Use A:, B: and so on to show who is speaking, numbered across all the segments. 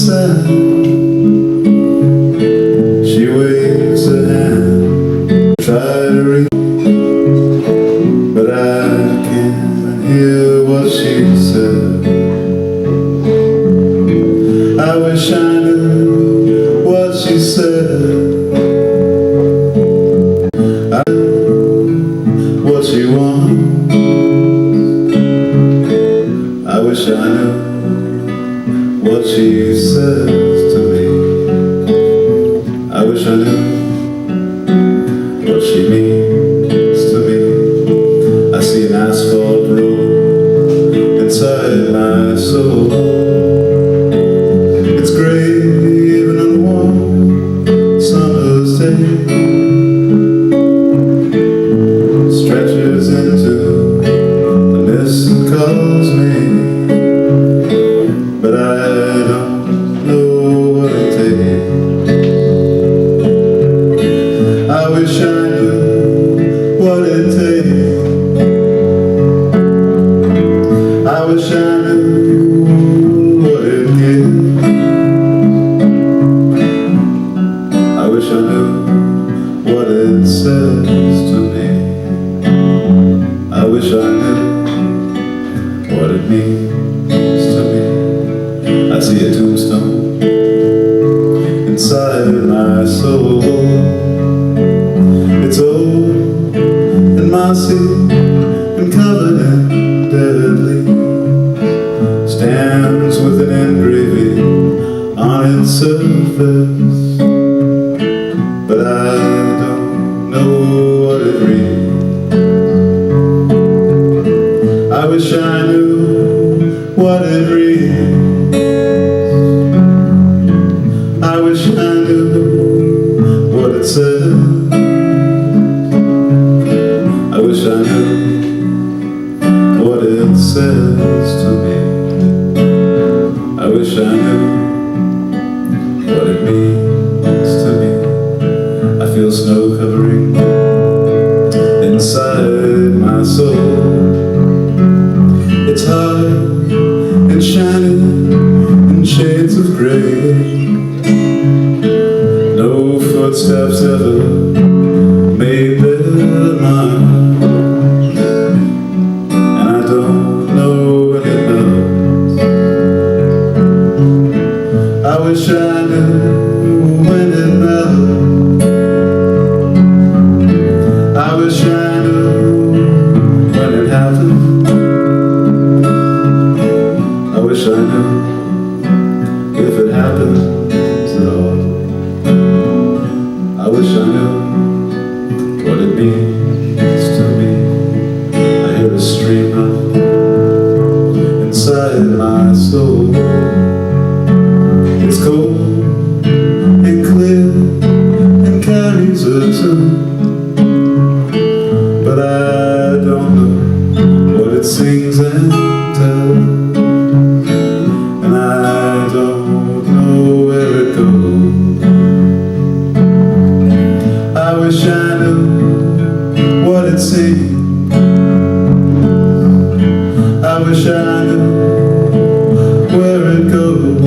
A: sad. She waves a hand, try to read, but I can't hear what she said. I wish I knew what she said. I knew what she wants. I wish I knew what she says to me. I wish I knew what she means to me. I see an asphalt road inside my soul. It's gray even on a warm summer's day. Stretches into the mist and calls me. But I don't know what it takes. I wish I knew what it takes. I wish I knew what it gives. I wish I knew what it says to me. I wish I knew what it means to me. I see a tombstone inside my soul. It's old and mossy and covered in dead leaves. Stands with an engraving on its surface, but I don't know what it reads. I wish I knew what it reads. I wish I knew what it said. I wish I knew what it says to me. I wish I knew what it means to me. I feel snow covering inside my soul. It's hard and shiny in shades of gray. No footsteps ever made their mark, and I don't know when it melts. I wish I knew when it melts. I wish I knew when it happened. I wish I knew if it happens at all. I wish I knew what it means to me. I hear a stream run inside my soul. It's cold and clear and carries a tune, but I don't know what it sings and tells, and I don't know where it goes. I wish I knew what it sings. I wish I knew where it goes.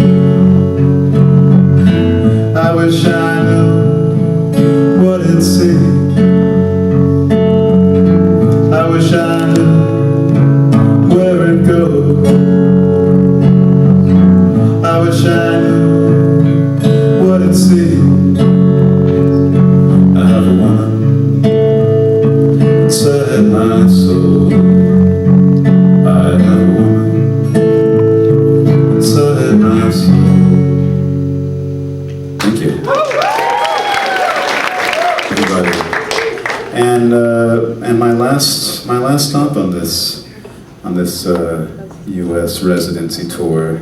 A: I wish I knew what it sings. I wish I knew where it goes. I wish I knew what it sings. I have a woman inside my soul. I have a woman inside my soul. Thank you, everybody. And my last stop on this U.S. residency tour,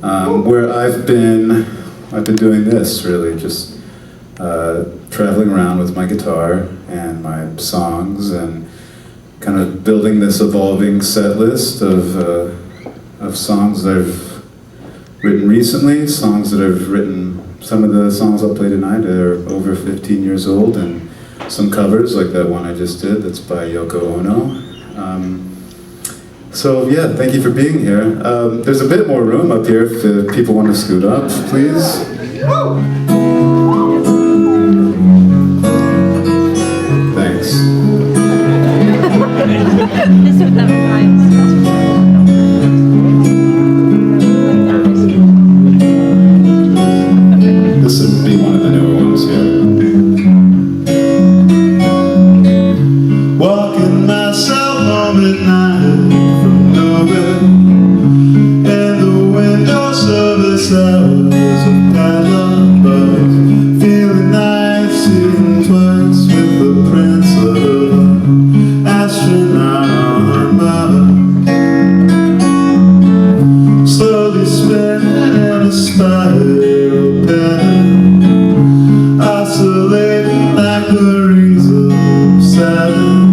A: where I've been doing this really, just traveling around with my guitar and my songs, and kind of building this evolving set list of songs that I've written recently, songs that I've written. Some of the songs I'll play tonight are over 15 years old, and some covers like that one I just did that's by Yoko Ono. So yeah, thank you for being here. There's a bit more room up here if people want to scoot up, please. Thanks. This would be one of the newer ones here. Walking myself home at night from nowhere, and the window service hours of padlock bars, feeling nice, sitting twice with the prince of an astronaut on Mars, slowly spinning in a spiral pattern, oscillating like the rings of Saturn,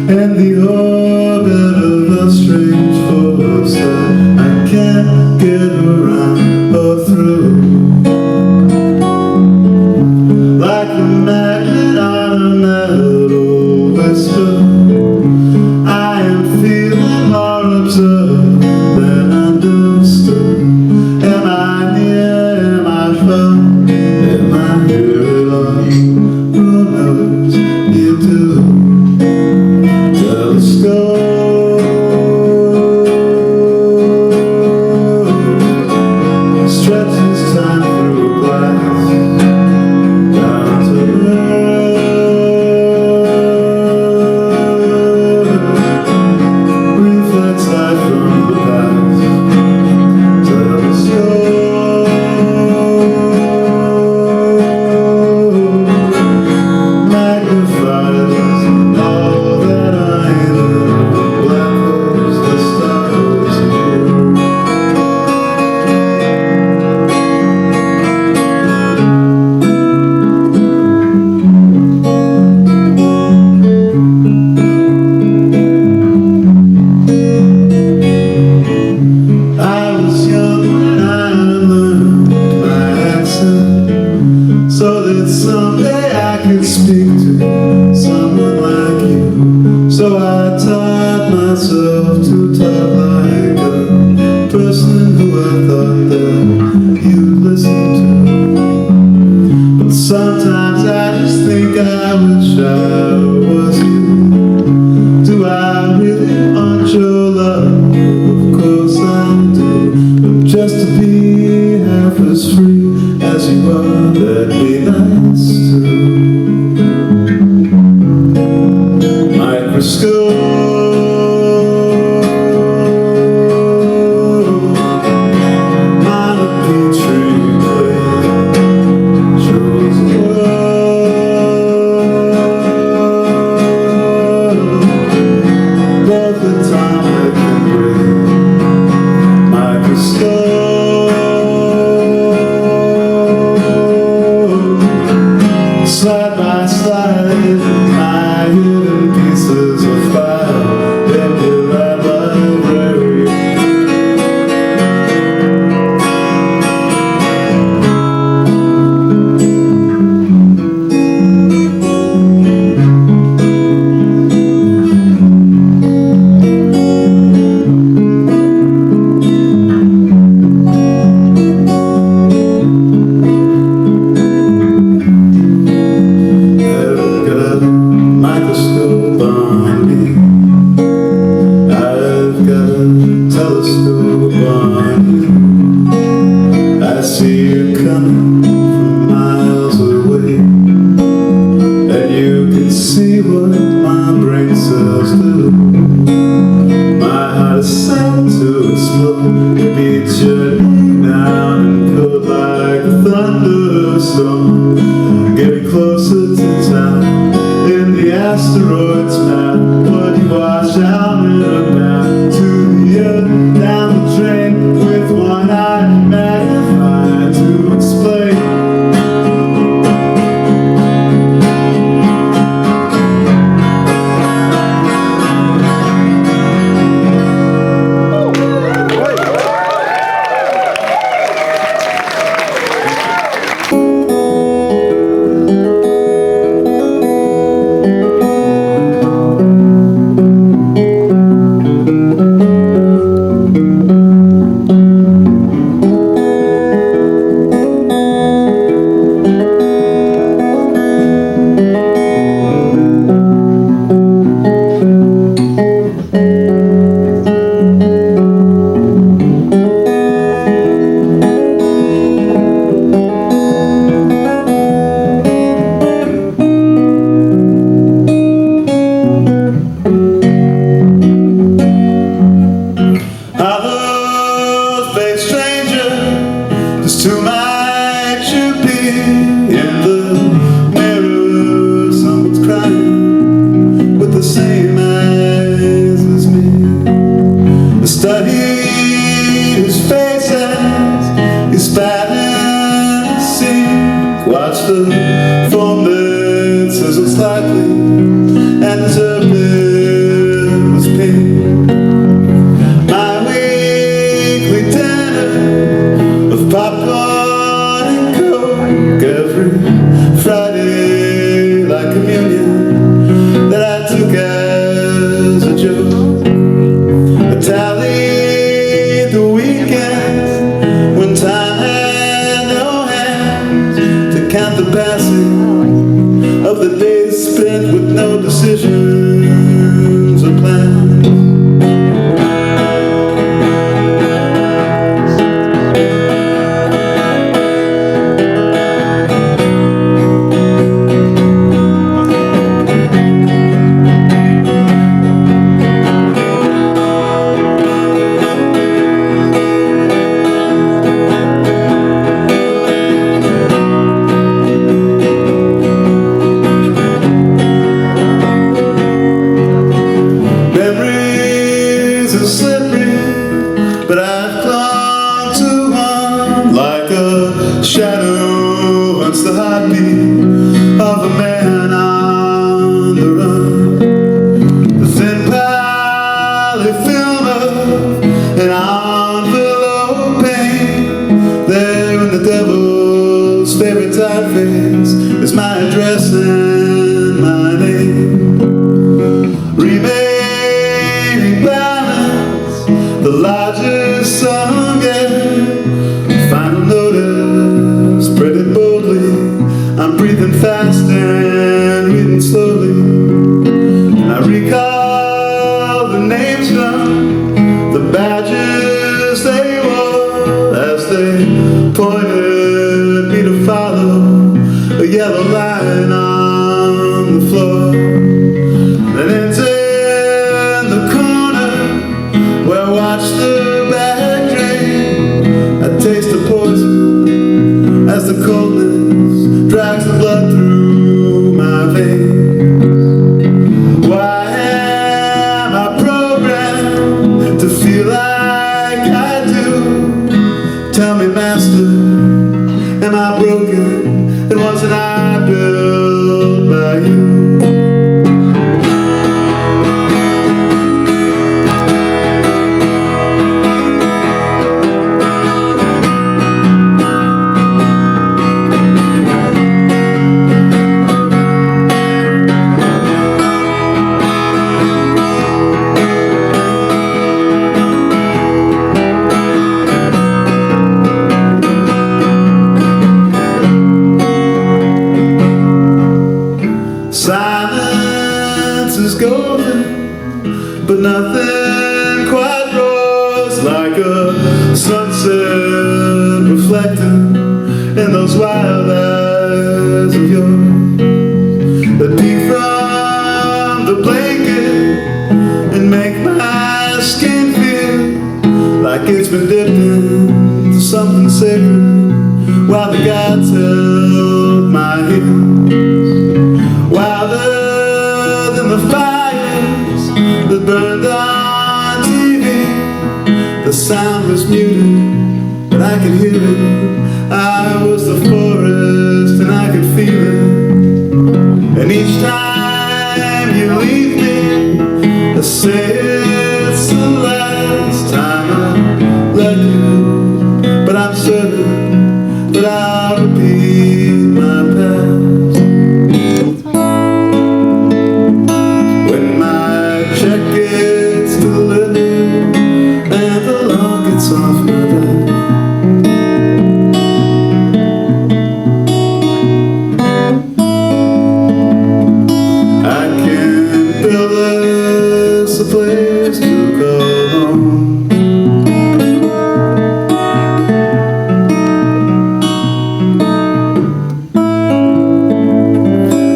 A: and the orbit of a strange force that I can't get around or through. Like a magnet on a metal whisper, I am feeling more observed than understood. Am I near? Am I far? Am I here at all? Who knows? You do. Stretches time through glass down to earth, reflects light from the past. Telescope magnifies all that I am. Black holes, the stars here. I was young when I learned my accent, so that someday I could speak to someone like you. So I taught myself to talk like a person who I thought that you'd listen to. But sometimes I just think I wish I was you. Do I really want your love? Of course I do. But just to be half as free as you are, that'd be nice too. Microscope on a petri plate shows a world Who might you be? In the mirror someone's crying with the same eyes as me. I studied his faces, he spat in the sink. Watch the foam that sizzled slightly, and the surface was pink. My weekly dinner of popcorn and coke every Friday, like communion that I took as a joke. I tallied the weekends when time had no hands to count the passing of the days spent with no decisions or plans. Slippery, but I've clung to one like a shadow hunts the heartbeat of a man on the run. The thin polyfilm of an envelope paint there in the devil's favorite typeface is my address and my name. The largest song yet, final notice, printed boldly. I'm breathing fast and reading slowly, and I recall the names from the badges they wore as they pointed me to follow a yellow line on the floor. And into watch the back drain. I taste the poison as the coldness drags the blood through my veins. Why am I programmed to feel like I do? Tell me, master, am I broken? And wasn't I built by you? Silence is golden, but nothing quite roars like a sunset reflecting in those wild eyes of yours that peek from the blanket and make my skin feel like it's been dipped into something sacred while the gods held my heels. Wilder than the fires that burned on TV. The sound was muted, but I could hear it. I was the forest and I could feel it. And each time you leave me, I say it's the last time I let you. But I'm certain that I'll repeat my past. Check gets delivered and the lock gets off my back. I can build us a place to go home.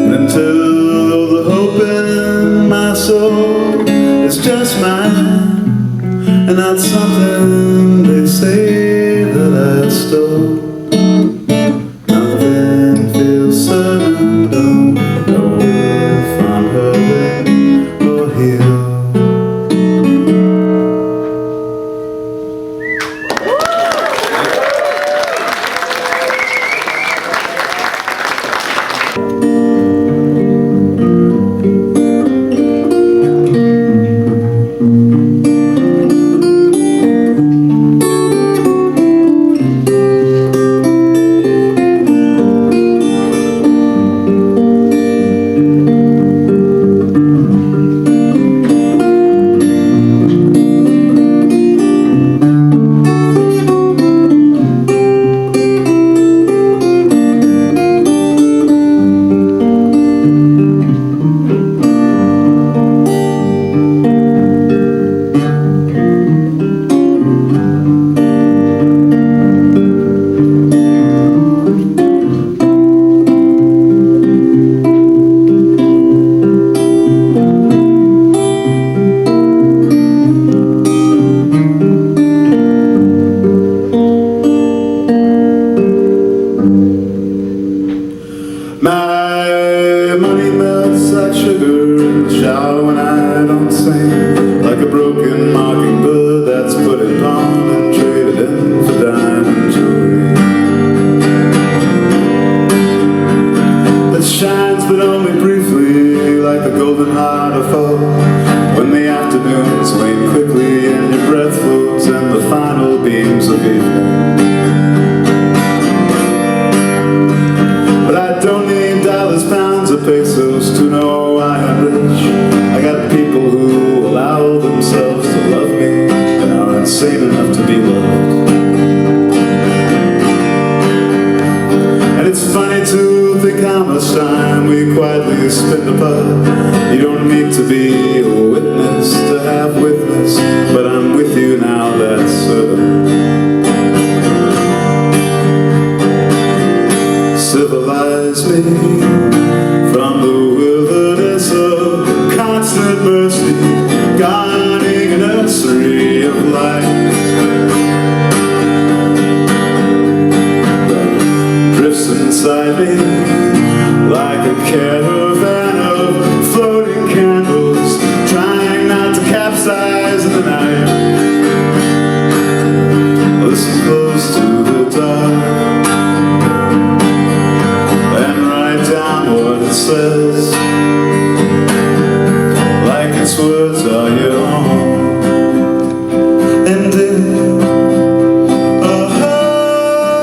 A: And until the hope in my soul is just mine, and not something they say that I stole. sadly split apart. You don't need to be a witness to have witness, but I'm with you now, that's certain. Civilize me from the wilderness of constant mercy, guarding a nursery of life that drifts inside me like a caravan of floating candles, trying not to capsize in the night. Listen close to the dark and write down what it says, like its words are your own. And dig a hole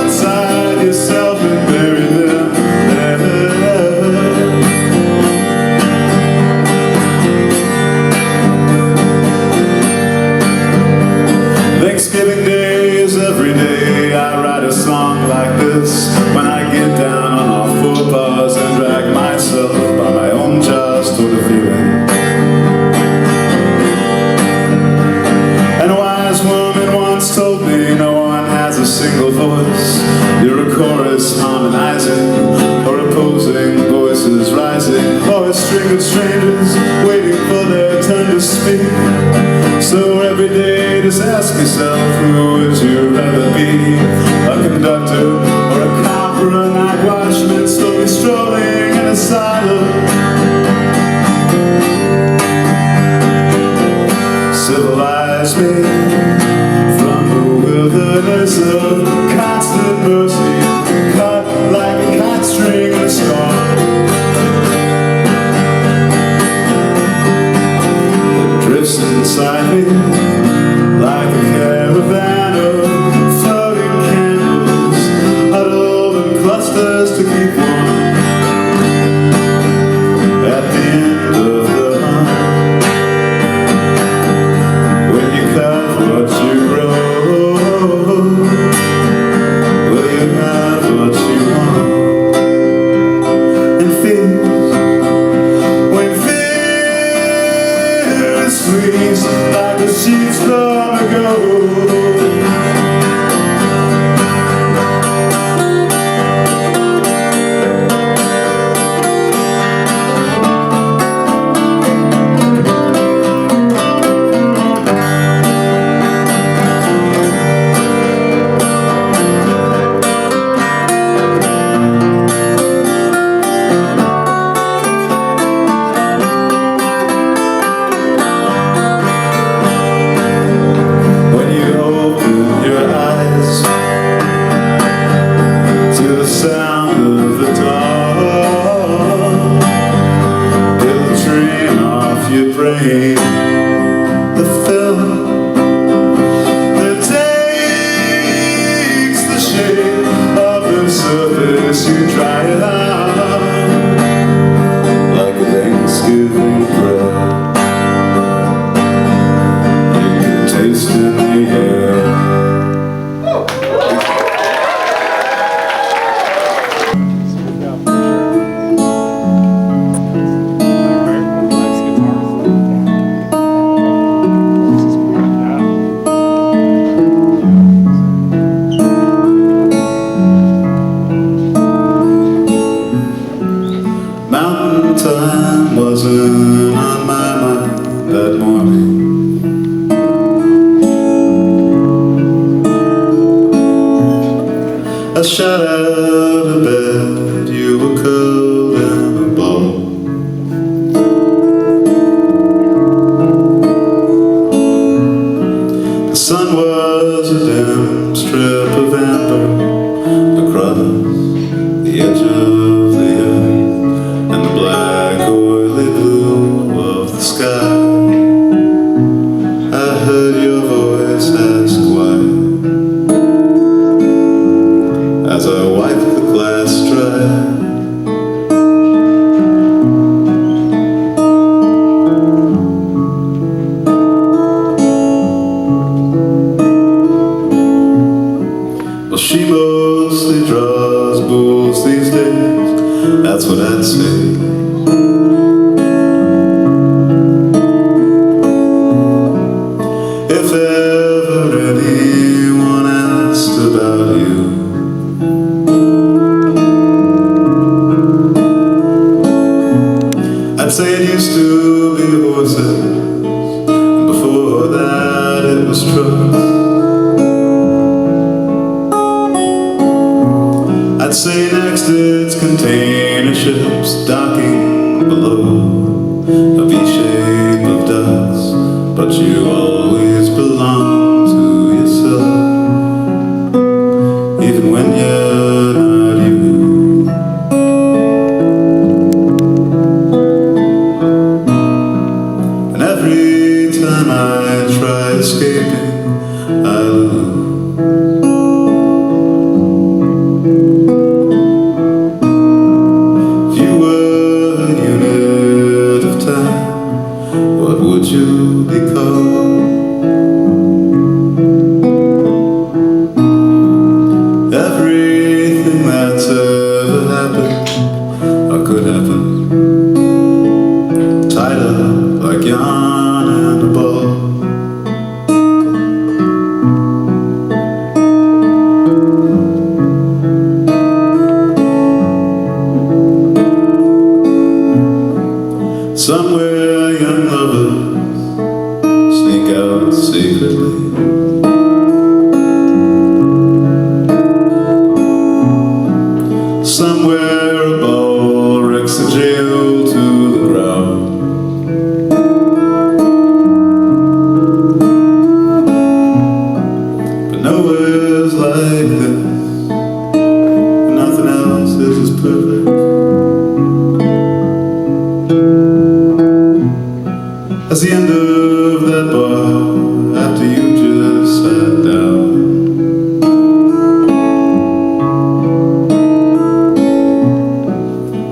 A: inside yourself and bury them there. Thanksgiving Day is every day I write a song like this, when I get down on all four paws and drag myself by my own jaws toward a feeling. And a wise woman once told me no one has a single voice. You're a chorus harmonizing, or opposing voices rising, or a string of strangers waiting for their turn to speak. So every day just ask yourself, who would you rather be? A conductor or a cop or a night watchman slowly strolling in a silence? Civilize me from the wilderness of constant mercy, cut like a kite string in a storm. It drifts inside me like a caravan of floating candles, huddled in clusters to keep warm. At the end of the hunt, when you cut what you grow, will you have what you want? And when fear is squeezed like the sheets long ago, the film that takes the shape of the surface, you try it out like a Thanksgiving bread. You can taste in the air. Mountain time wasn't on my mind that morning. I shot out of bed, you were curled in a ball. The sun was a dim strip of amber across the edge of the earth, and the black oily blue of the sky. I heard your voice ask why, as I wiped the glass dry. Well, she mostly draws bulls these days, That's what I'd say. If ever anyone asked about you, I'd say it used to be horses, and before that it was trucks. I'd say next it's container ships docking below a V-shape of ducks, but you always belong to yourself, even when you're not you. And every time I try escaping, I lose. What would you be called? Everything that's ever happened or could happen, tied up like yarn in a ball. Somewhere young lovers sneak out secretly. Somewhere a ball wrecks the jail to the ground. But nowhere's like this, nothing else is as perfect. As the end of that bar, after you just sat down,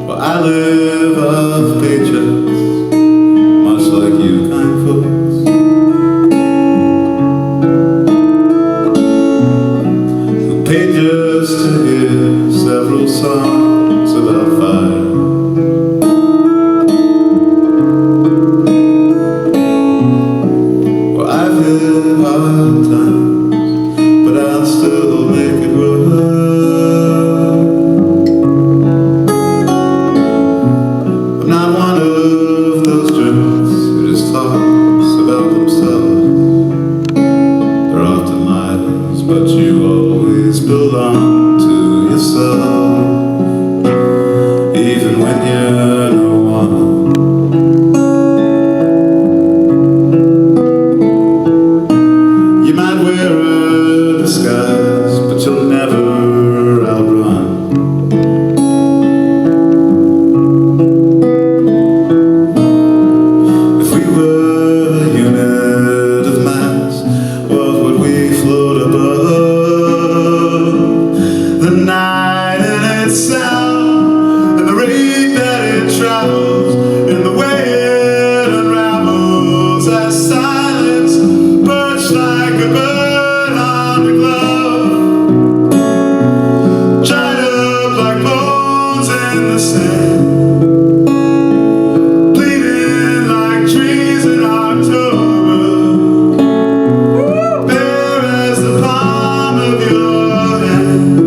A: well, I live off paychecks, much like you kind folks, who paid just to hear several songs about fire. Hard times, but I'll still make it work. I'm not one of those jerks who just talks about themselves. They're often liars, but you always belong to yourself, even when you're no one. But you'll never outrun. If we were a unit of mass, what would we float above? The night and its sound, and the rate that it travels, and the way it unravels as silence perched like a bird on the glove, dried up like bones in the sand, bleeding like trees in October, bare as the palm of your hand,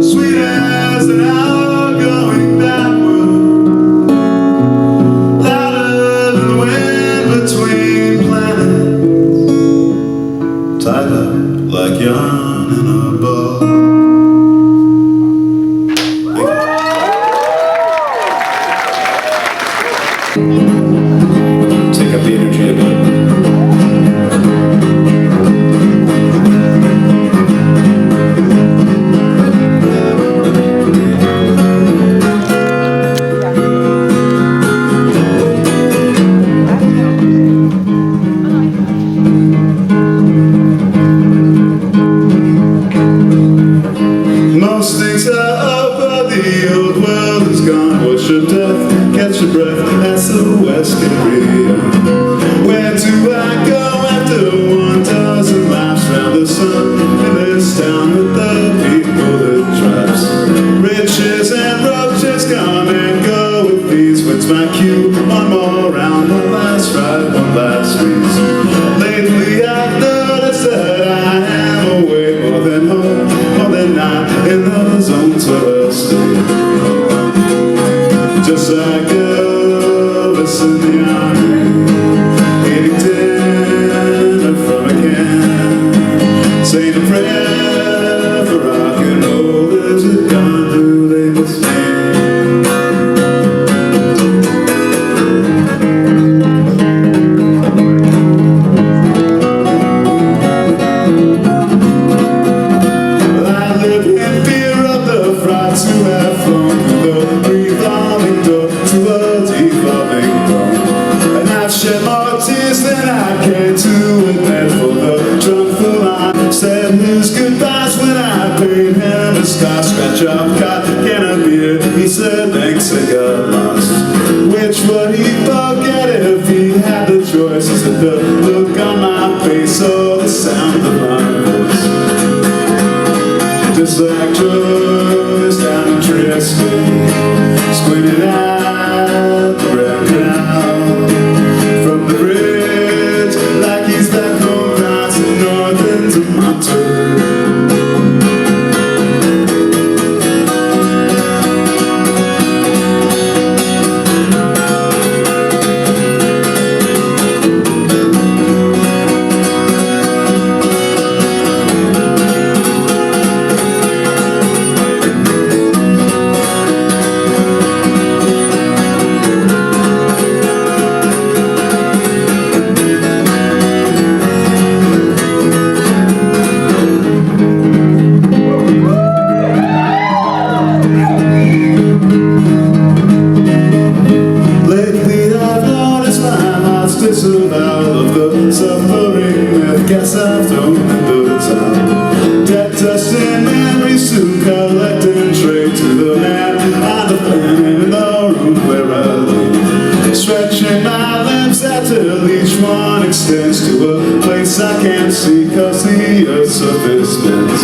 A: sweet as an hour going backward, louder than the wind between planets, tied up like yarn in a ball. Take up the energy a bit. Most things are over, the old world is gone. Wash your death, catch your breath, that's the Western freedom. Where do I go after 1,000 laps round the sun in this town with the people that drives riches and in the zones where I stay. Just like Elvis in the army, eating dinner from a can, saying a prayer for rock and roll. Is it gone? Do they miss me? Said his goodbyes when I paid him a scratch off can of beer. He said thanks, I got lost. Which would he forget if he had the choice? He said the look on my face or the sound of my voice. Just like Joyce down in Trieste, squinted out the red canal from the bridge, like he's back home crossing north into Monterey. Guess I've thrown into the town. Debt dusting memories to collect and trade to the man on the planet in the room where I lay. Stretching my limbs out till each one extends to a place I can't see, cause the earth's surface bends.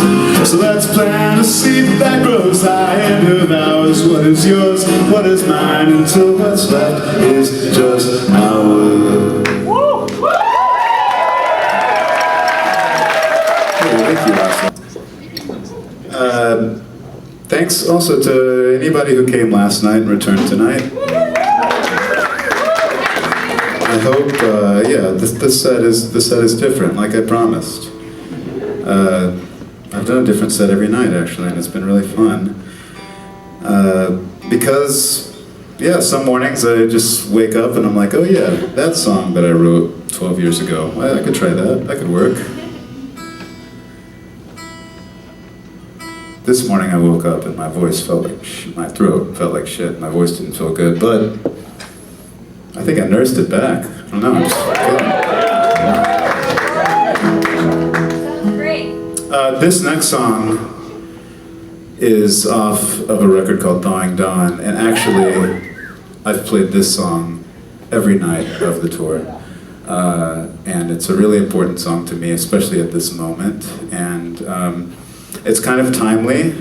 A: So let's plant a seed that grows high and devours what is yours, what is mine, until what's left is just ours. Thanks also to anybody who came last night and returned tonight. I hope, this set is different, like I promised. I've done a different set every night, actually, and it's been really fun. Because, some mornings I just wake up and I'm like, oh yeah, that song that I wrote 12 years ago, I could try that, that could work. This morning I woke up and my voice felt like my throat felt like shit. My voice didn't feel good, but I think I nursed it back. I don't know, I'm just kidding.
B: Great.
A: This next song is off of a record called Thawing Dawn, and actually I've played this song every night of the tour. And it's a really important song to me, especially at this moment. And it's kind of timely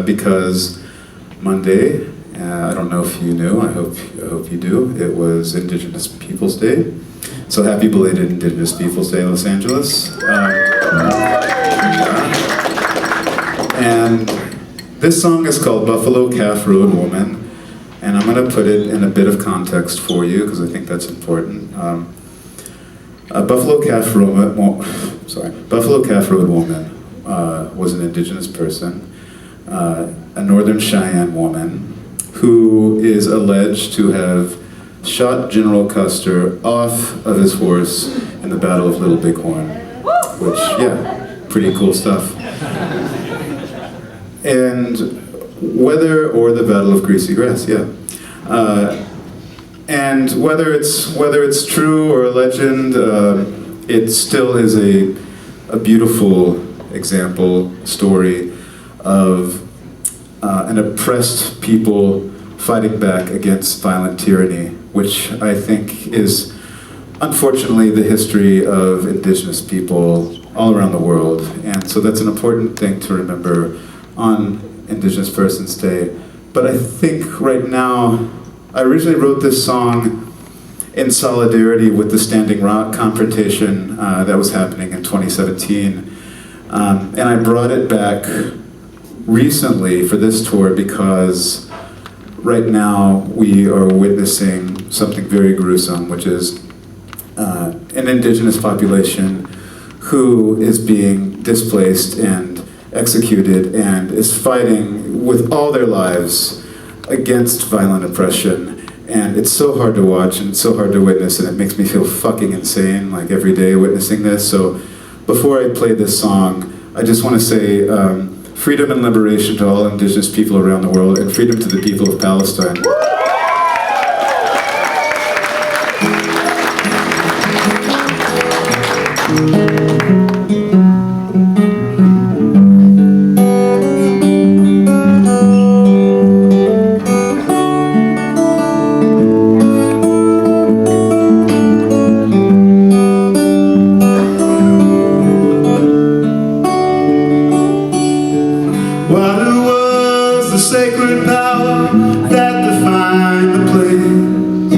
A: because Monday, I don't know if you knew, I hope you do, it was Indigenous Peoples Day. So happy belated Indigenous Peoples Day, Los Angeles. And this song is called Buffalo Calf Road Woman, and I'm going to put it in a bit of context for you because I think that's important. Buffalo Calf Road Woman was an Indigenous person, a Northern Cheyenne woman who is alleged to have shot General Custer off of his horse in the Battle of Little Bighorn, which, pretty cool stuff. And or the Battle of Greasy Grass, and whether it's true or a legend, it still is a beautiful example, story of an oppressed people fighting back against violent tyranny, which I think is unfortunately the history of Indigenous people all around the world. And so that's an important thing to remember on Indigenous Persons Day. But I think right now, I originally wrote this song in solidarity with the Standing Rock confrontation that was happening in 2017. And I brought it back recently for this tour because right now we are witnessing something very gruesome, which is an indigenous population who is being displaced and executed and is fighting with all their lives against violent oppression. And it's so hard to watch and so hard to witness, and it makes me feel fucking insane, like every day witnessing this. So before I play this song, I just want to say freedom and liberation to all indigenous people around the world, and freedom to the people of Palestine.
B: Water was the sacred power that defined the place,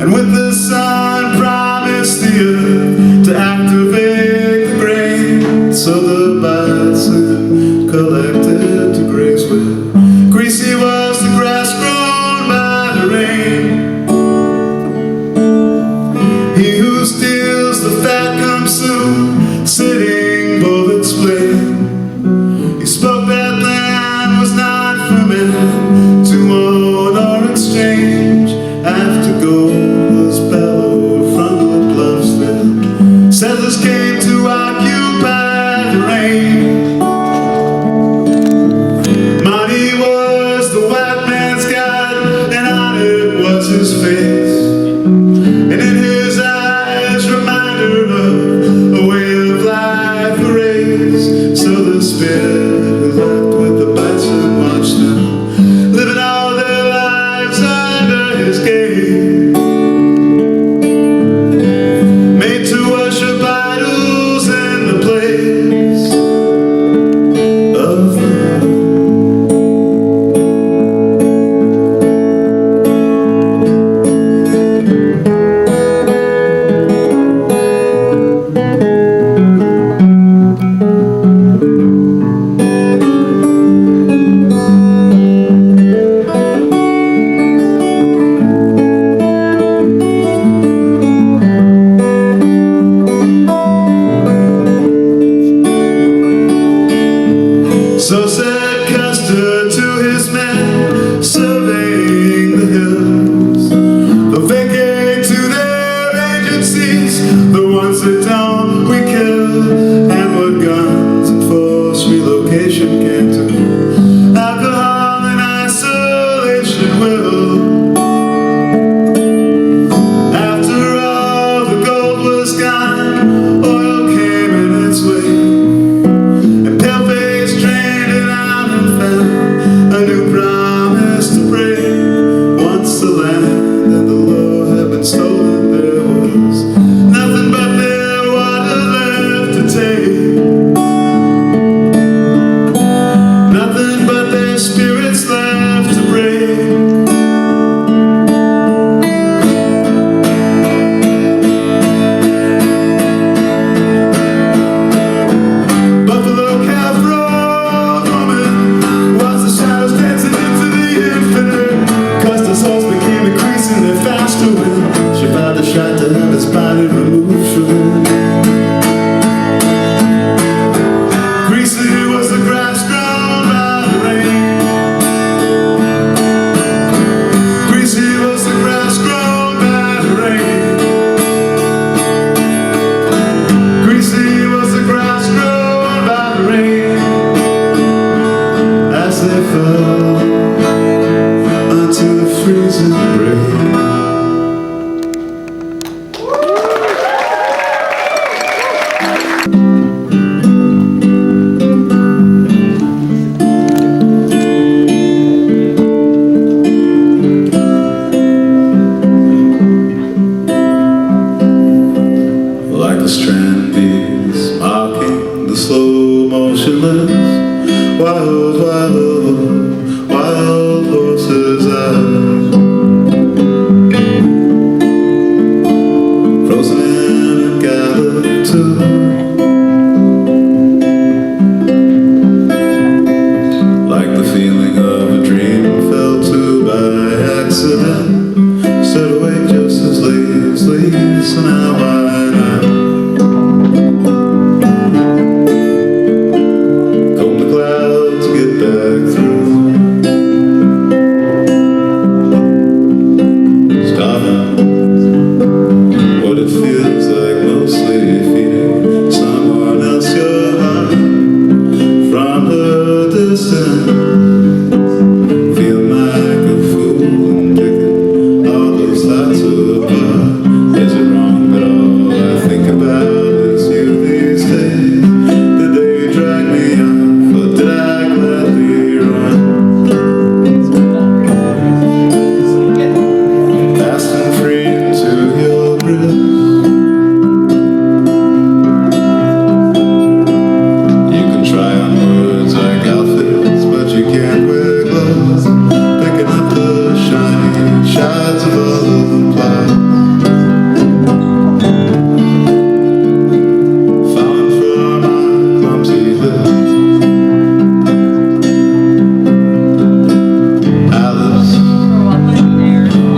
B: and with the sun promised the earth to activate the grain. So the bison collected to graze with. Greasy was the grass grown by the rain. He who steals the fat comes soon, sitting bullets blade. He spoke that land was not for men to own or exchange. After gold was bellowed from the bluffs there, settlers came to occupy the rain. Money was the white man's god, and on it was his face, and in his eyes reminder of a way of life erased. So the spirit left with the bison watched them, living all their lives under his gate, made to worship idols in the place of the So said Custer to his men, surveying the hills. They'll vacate to their agencies, the ones that don't we kill. And what guns and forced relocation can do, alcohol and isolation will. After all the gold was gone, oil came in its way. A new promise to break. Once the land and the law had been stolen, there was nothing but their water left to take. Nothing but their spirits left to break. Buffalo calf road woman was the shadows dancing into the infinite. Custer's horse became increasingly faster when she fired the shot to have his body removed from it. Greasy was the grass grown by the rain. Greasy was the grass grown by the rain. Greasy was the grass grown by the rain. As they fell unto the freezing rain. Like a strand bees mocking the slow motionless wild, wild, wild horses eyes, frozen in and gathered to back through. Starving, what it feels like, mostly feeding someone else your heart from a distance. Feel like a fool and picking all those thoughts apart. Is it wrong that all I think about is you these days? Did they drag me off or did I gladly run? Fast and free into your grip. You can try on words like outfits, but you can't wear gloves. Picking up the shiny shards of all the clouds. Falling from my clumsy lips. Alice,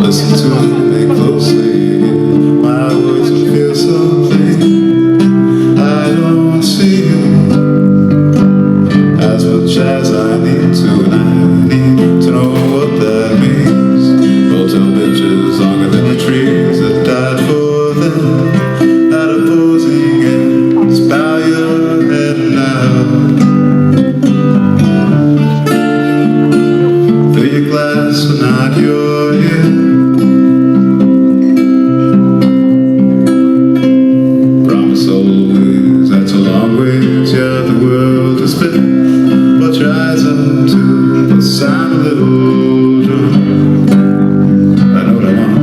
B: listen to me closely. My words will feel so clean. I don't see you as much as I need to, and I need to know what that means. Hotel bitches longer than the trees that died for them. At opposing ends, bow your head now. Fill your glass but not your ear. Promise always, that's a long ways, yeah, the world is big. But your eyes up to the sound of little drum. I know what I want,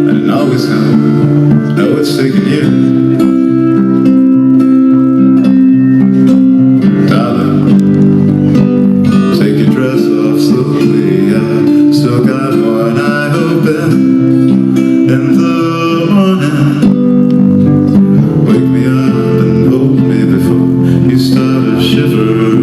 B: and it always comes. Know it's taking years. Darling, take your dress off slowly. I still got one eye open in the morning. Wake me up and hold me before you start shivering.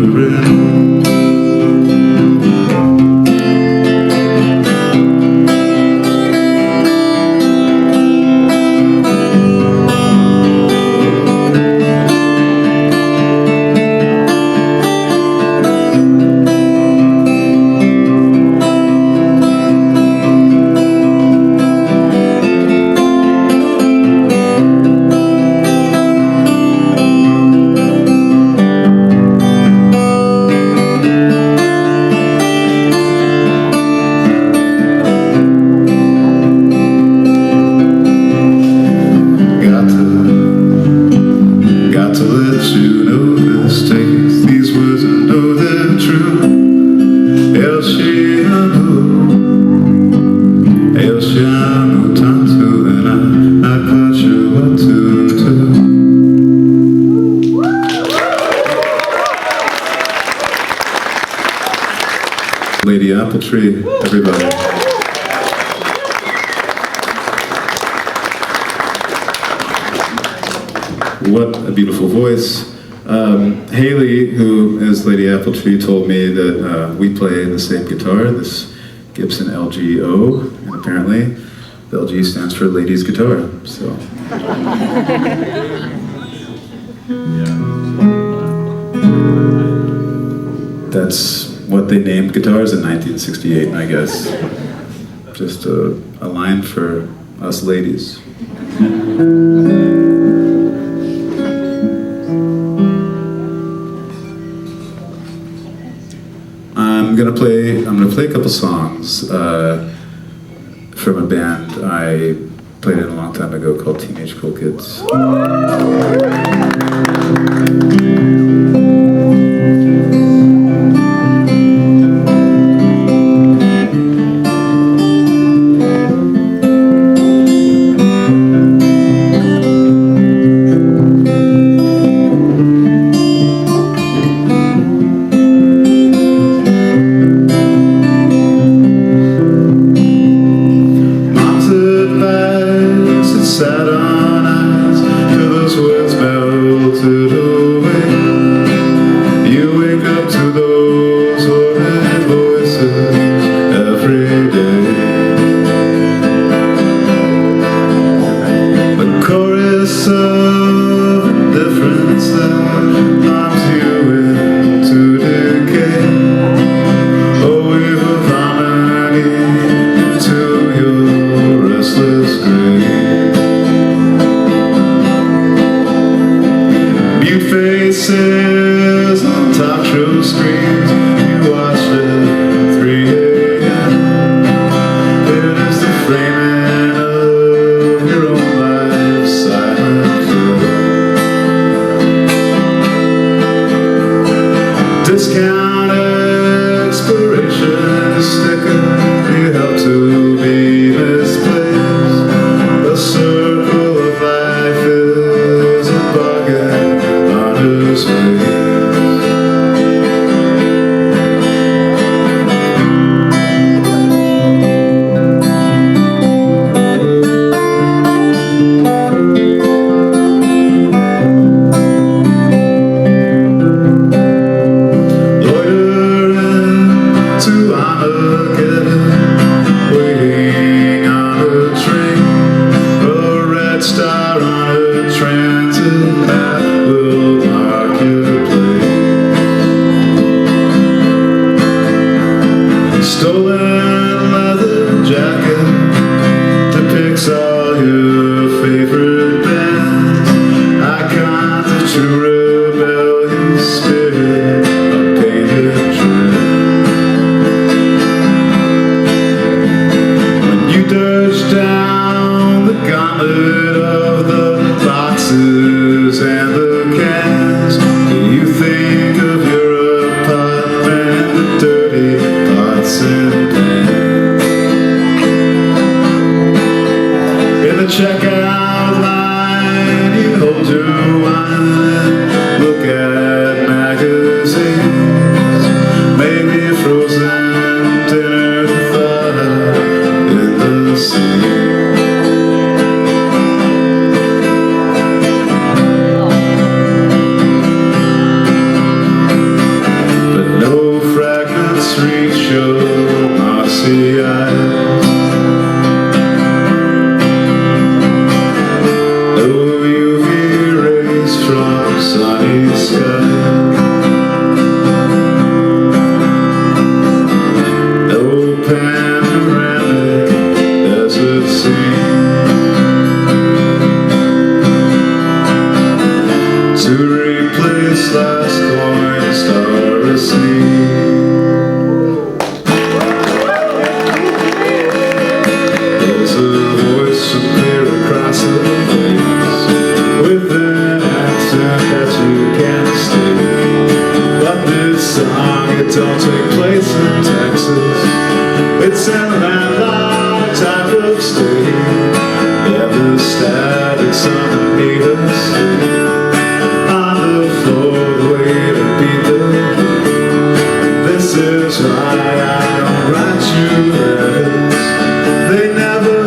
B: Got to let you know this. Take these words and know they're true. El Shiano Tantu, and I'm not quite sure what to do. Lady Apple Tree, everybody. What a beautiful voice. Haley, who is Lady Apple Tree, told me that we play the same guitar, this Gibson LG-O, and apparently the LG stands for Ladies Guitar, so. That's what they named guitars in 1968, I guess. Just a line for us ladies. I'm gonna play a couple songs from a band I played in a long time ago called Teenage Cool Kids. Sat on eyes till those words back. talk show screens, you watch at 3 a.m. It is the framing of your own life's silent film. Discount expiration sticker, you help to be misplaced. A circle of life is a bargain on his face. Waiting on a train, a red star on a transit path will mark your place. Stolen leather jacket depicts all your favorite bands, icons of true rebellious spirit, a painted trend. Dirge down the gauntlet of the boxes and the cans. Do you think of your apartment, the dirty pots and pans? In the checkout line, you hold your wine, look at magazines, maybe a frozen dinner thought in the sea. But no fragments reach your mossy eyes. No UV rays from sunny skies. No panoramic desert scene to replace last coin star asleep. There's a voice from clear across the place with an accent that you can't mistake. But this song, it don't take place in Texas, it's in a landlocked type of state. Yeah, the static's underneath us, on the floor, the way to beat the beat. This is why I don't write you letters. They never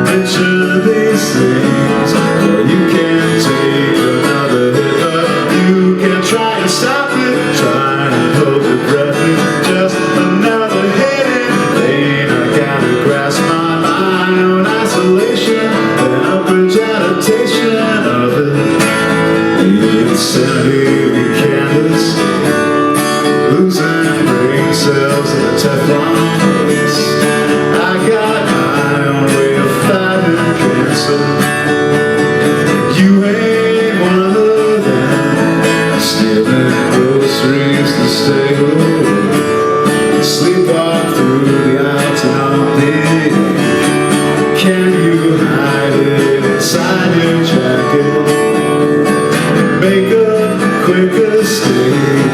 B: mention these things. Or you can't take another hit, but you can try and stop it. Try and hold your breath, it's just another hit in vain. I gotta grasp my own isolation and a bridge adaptation of it. The insanity of your canvas, losing brain cells in a Teflon place. I got my own way of fighting cancer. You ain't one of them, stealing groceries to stay home. Sleepwalk through the autonomy. Can you hide it inside your jacket? Make a quick escape.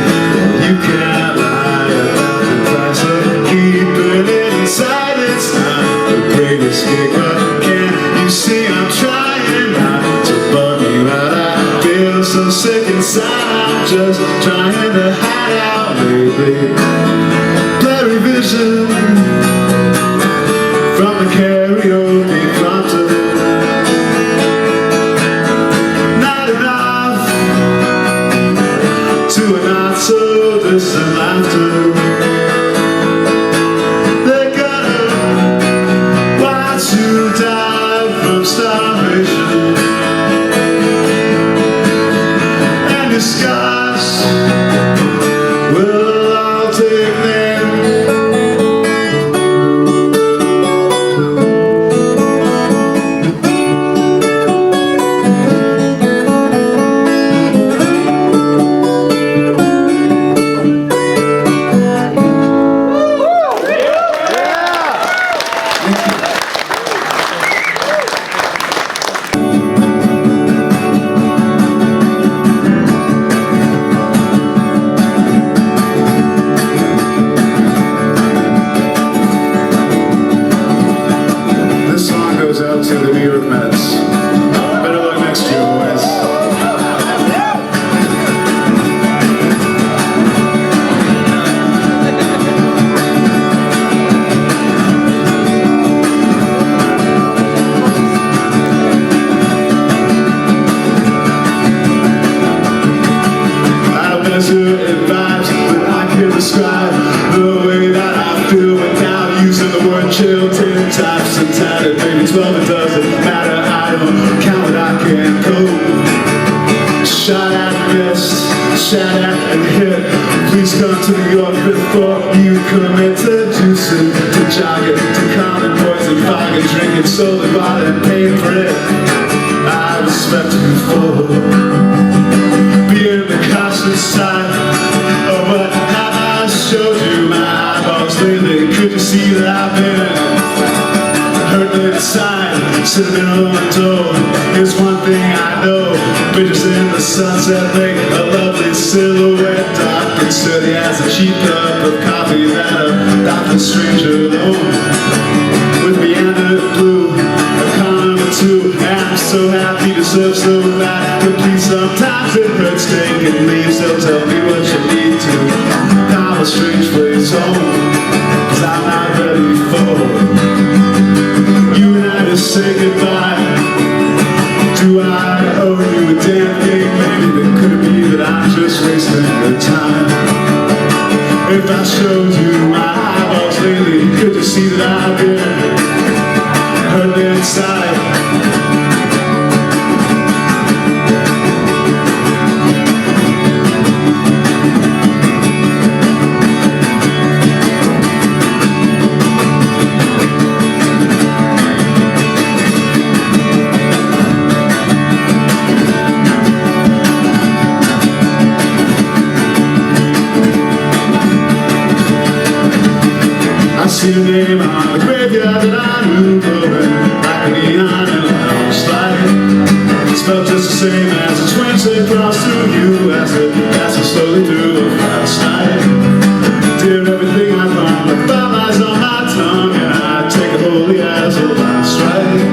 B: You can't lie about the price of keeping it inside. It's not a great escape, but can't you see I'm trying not to bum you out? I feel so sick inside, I'm just trying to hide out lately. Blurry vision from the karaoke prompter. Not enough to a not so distant laughter. They're gonna watch you die from starvation, and your scars will all take names. certain vibes that I can describe the way that I feel without using the word chill 10 times and tatted, maybe 12. It doesn't matter, I don't count what I can go. Shot at, missed, shot at and hit. Please come to New York before you commit to juicing, to jogging, to common poison, fogging, drinking, solely bought and paid for it. I respect you for being the constant side of what I showed you. My eyeballs lately, could you see that I've been hurt inside, sitting on the door? Here's one thing I know, bridges in the sunset lake, a lovely silhouette, dark and sturdy as a cheap cup of coffee that a doctor stranger alone with meander blue, a column or two, and I'm so happy to serve so glad. But please, sometimes it hurts taking leaves. They'll tell me what you need to call a strange place home, 'cause I'm not ready for you and I to say goodbye. Do I owe you a damn thing? Maybe it could be that I'm just wasting the time. If I showed you my eyeballs lately, could you see that I've been hurt inside? I see your name on the graveyard that I knew, glowing like a neon in a lounge light. It smelled just the same as the twins they crossed through you as it passed slowly through last night. Dear, everything I found, the thought lies on my tongue, and I take it wholly as a last right.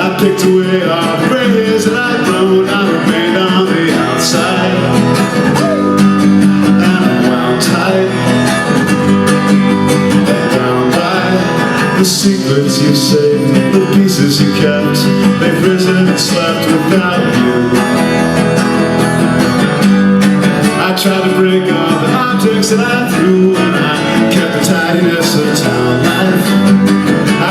B: I picked away all the gray hairs that I'd grown, I remained on the outside, and I'm wound tight. The secrets you saved, the pieces you kept, they've risen and slept without you. I tried to break all the objects that I threw, and I kept the tidiness of town life.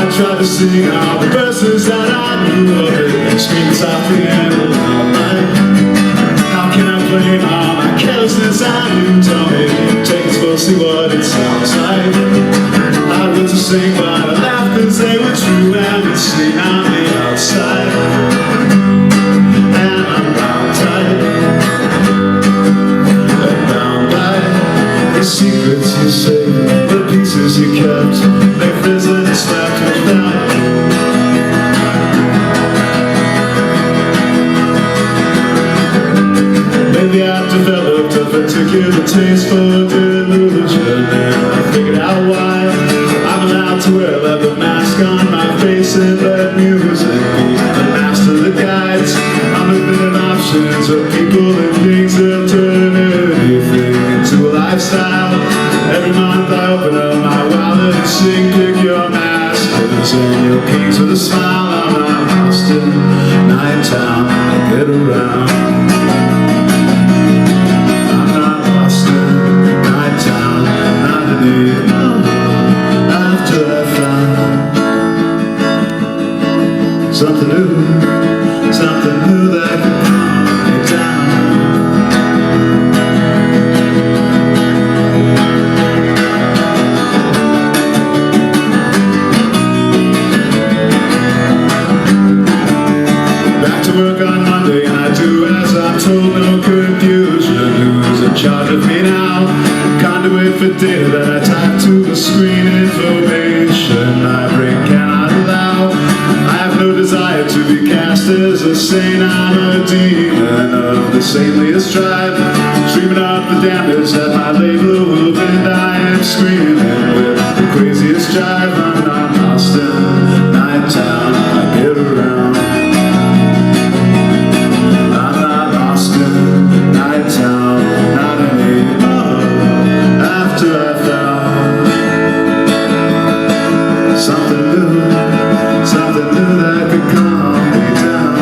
B: I tried to sing all the verses that I knew of it, screaming softly in the loud night. How can I blame all my carelessness? I knew, tell me, take it slow, see what it sounds like. I went to sing, but I laughed 'cause they were true, and it's seen on the outside, and I'm bound tight, and bound by the secrets you saved, the pieces you kept, they've risen and slept without you. Maybe I've developed a particular taste for delusion, and I figured out why I'm allowed to wear a leather mask on my face and let music be the master that guides. Unlimited options of people and things that turn anything into a lifestyle. Every month I open up my wallet and sing, pick your masters and your kings with a smile. I'm not lost in night town, I get around. I'm not lost in night town, not anymore. After I found something new that could calm me down. Back to work on Monday, and I do as I'm told, no confusion. Who's in charge of me now? Conduit for data that I type to the screen. Information I bring cannot allow. I have no desire to be cast as a saint. I'm a demon of the saintliest tribe, streaming up the damage that my labor will bend. I am screaming with the craziest jive. I'm not lost in night town, I get around. I'm not lost in night town, not anymore. After I found something new that could calm me down.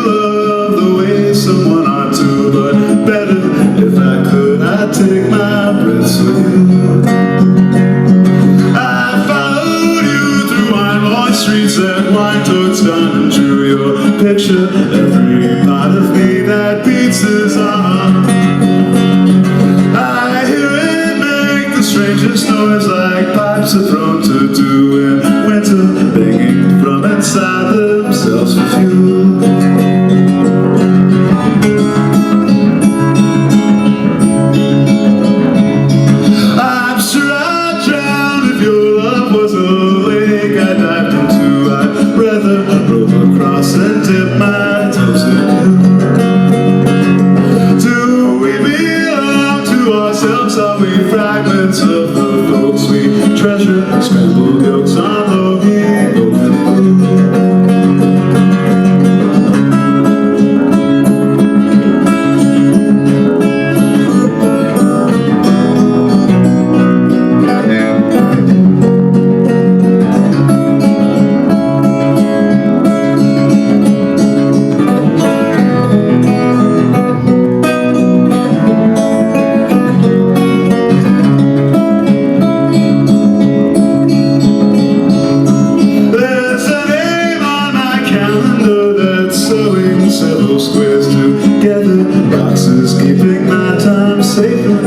B: love the way someone ought to, but better if I could, I'd take my breaths with you. I followed you through wine-washed streets and wine towards dawn and drew your picture. Every part of me that beats is on. I hear it make the strangest noise, like pipes are thrown to do in winter, begging from inside themselves for fuel. I'm sure I'd drown if your love was a lake I dived into. I'd rather roll across and dip my toes in you. Do we belong to ourselves? Are we fragments of the folks we treasure? Scrambled yolks on low-key broken several squares together, boxes keeping my time safe and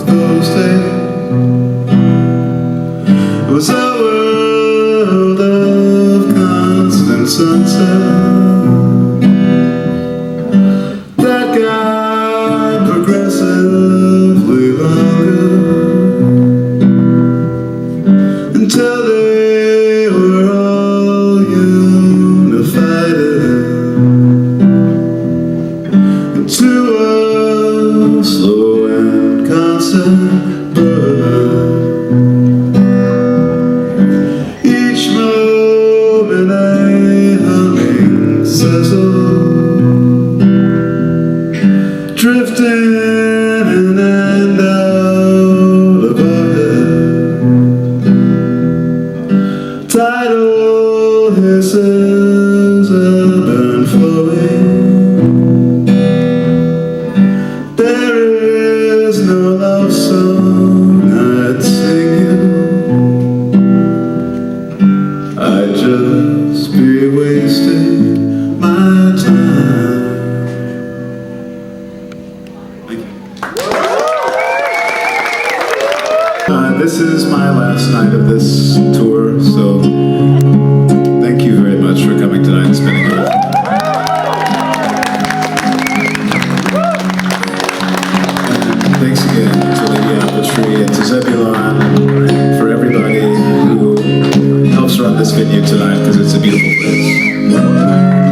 B: those days. It was a world of constant sunset that got progressively longer until they were all unified into a slow constant burn. Each moment a humming sizzle, drifting in and out of our head. Tidal hisses ebb and flowing. There is no love song I'd sing you. I'd just be wasting my time. Thank you. This is my last night of this tour, so thank you very much for coming tonight and spending it. Thanks again to Lady Abruptly and to Zebulon, for everybody who helps run this venue tonight, because it's a beautiful place.